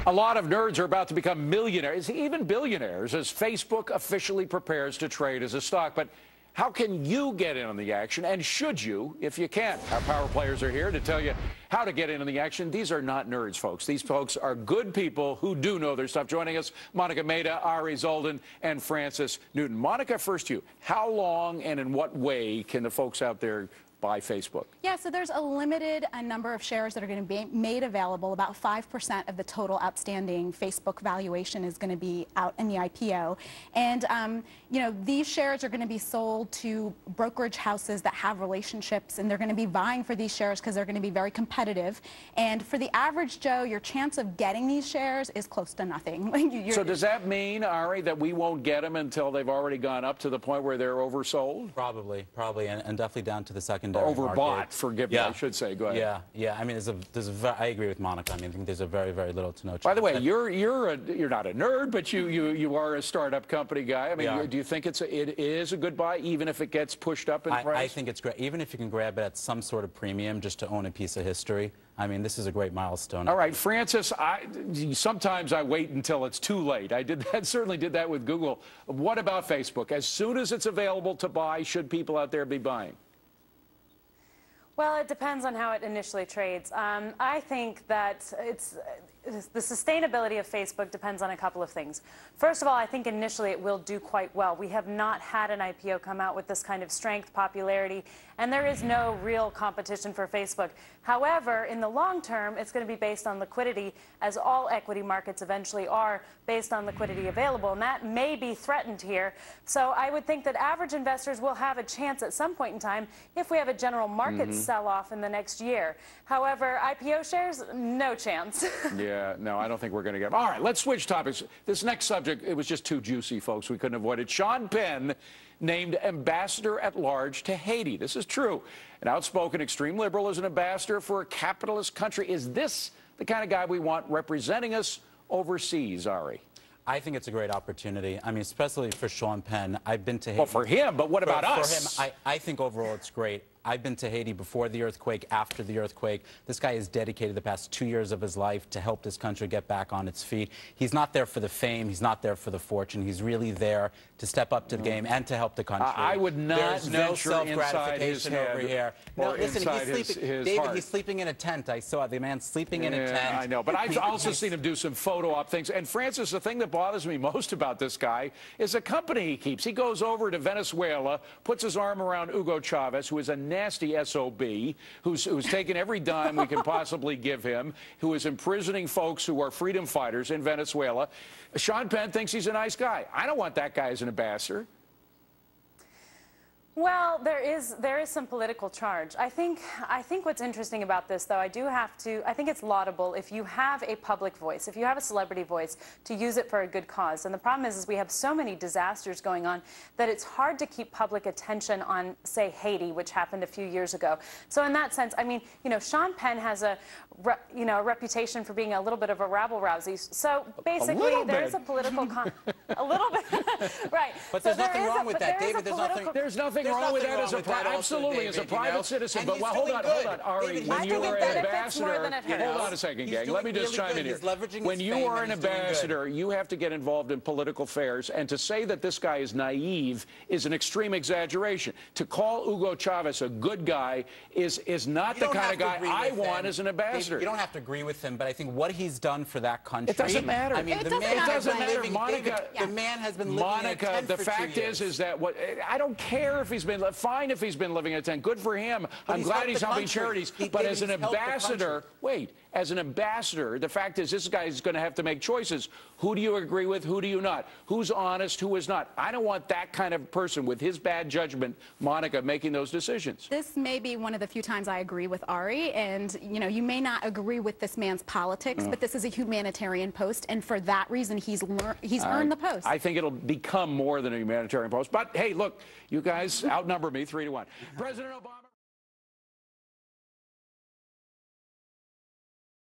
A lot of nerds are about to become millionaires, even billionaires, as Facebook officially prepares to trade as a stock. But how can you get in on the action, and should you if you can? Our power players are here to tell you how to get in on the action. These are not nerds, folks. These folks are good people who do know their stuff. Joining us, Monica Maida, Ari Zoldan, and Francis Newton. Monica, first you. How long and in what way can the folks out there buy Facebook? Yeah, so there's a limited number of shares that are going to be made available. About 5% of the total outstanding Facebook valuation is going to be out in the IPO. And, you know, these shares are going to be sold to brokerage houses that have relationships, and they're going to be vying for these shares because they're going to be very competitive. And for the average Joe, your chance of getting these shares is close to nothing. So does that mean, Ari, that we won't get them until they've already gone up to the point where they're oversold? Probably, and definitely down to the secondary overbought, market. forgive me, I should say. Go ahead. Yeah. I mean, I agree with Monica. I mean, I think there's a very, very little to no chance. By the way, you're not a nerd, but you are a startup company guy. I mean, do you think it is a good buy, even if it gets pushed up in price? I think it's great, even if you can grab it at some sort of premium just to own a piece of history. I mean, this is a great milestone. All right, Francis, sometimes I wait until it's too late. I did that, certainly did that with Google. What about Facebook? As soon as it's available to buy, should people out there be buying? Well, it depends on how it initially trades. I think that the sustainability of Facebook depends on a couple of things. First of all, I think initially it will do quite well. We have not had an IPO come out with this kind of strength, popularity, and there is no real competition for Facebook. However, in the long term, it's going to be based on liquidity, as all equity markets eventually are based on liquidity available, and that may be threatened here. So I would think that average investors will have a chance at some point in time if we have a general market sell-off in the next year. However, IPO shares, no chance. Yeah, no, I don't think we're going to get them. All right, let's switch topics. This next subject, it was just too juicy, folks. We couldn't avoid it. Sean Penn named ambassador at large to Haiti. This is true. An outspoken extreme liberal is an ambassador for a capitalist country. Is this the kind of guy we want representing us overseas, Ari? I think it's a great opportunity. I mean, especially for Sean Penn. I've been to Haiti. Well, for him, but what about us? For him, I think overall it's great. I've been to Haiti before the earthquake, after the earthquake. This guy has dedicated the past 2 years of his life to help this country get back on its feet. He's not there for the fame. He's not there for the fortune. He's really there to step up to the game and to help the country. I would not There's no self-gratification over here. No, listen, he's sleeping. David, heart. he's sleeping in a tent. I saw the man sleeping in a tent. I know, but I've also seen him do some photo op things. And Francis, the thing that bothers me most about this guy is the company he keeps. He goes over to Venezuela, puts his arm around Hugo Chavez, who is a nasty SOB, who's taken every dime we can possibly give him, who is imprisoning folks who are freedom fighters in Venezuela. Sean Penn thinks he's a nice guy. I don't want that guy as an ambassador. Well, there is some political charge. I think what's interesting about this, though, I think it's laudable if you have a public voice, if you have a celebrity voice, to use it for a good cause. And the problem is we have so many disasters going on that it's hard to keep public attention on, say, Haiti, which happened a few years ago. So in that sense, I mean, you know, Sean Penn has a reputation for being a little bit of a rabble-rousey. So basically, there's a political a little bit, right? But there's nothing wrong with that, David. There's nothing wrong with that as a absolutely as a private citizen. But hold on, Ari. When you are an ambassador, hold on a second, gang. Let me just chime in here. When you are an ambassador, you have to get involved in political affairs, and to say that this guy is naive is an extreme exaggeration. To call Hugo Chavez a good guy is not the kind of guy I want as an ambassador. You don't have to agree with him, but I think what he's done for that country. It doesn't matter. I mean, it doesn't matter, Monica. The man has been living in a tent the for fact 2 years. is that I don't care if he's been fine if he's been living in a tent. Good for him. I'm glad he's helping charities. But as an ambassador, as an ambassador, the fact is this guy is going to have to make choices. Who do you agree with? Who do you not? Who's honest? Who is not? I don't want that kind of person with his bad judgment, Monica, making those decisions. This may be one of the few times I agree with Ari, and you know, you may not agree with this man's politics, but this is a humanitarian post, and for that reason, he's earned the post. I think it'll become more than a humanitarian post. But hey, look, you guys outnumber me 3-1. President Obama.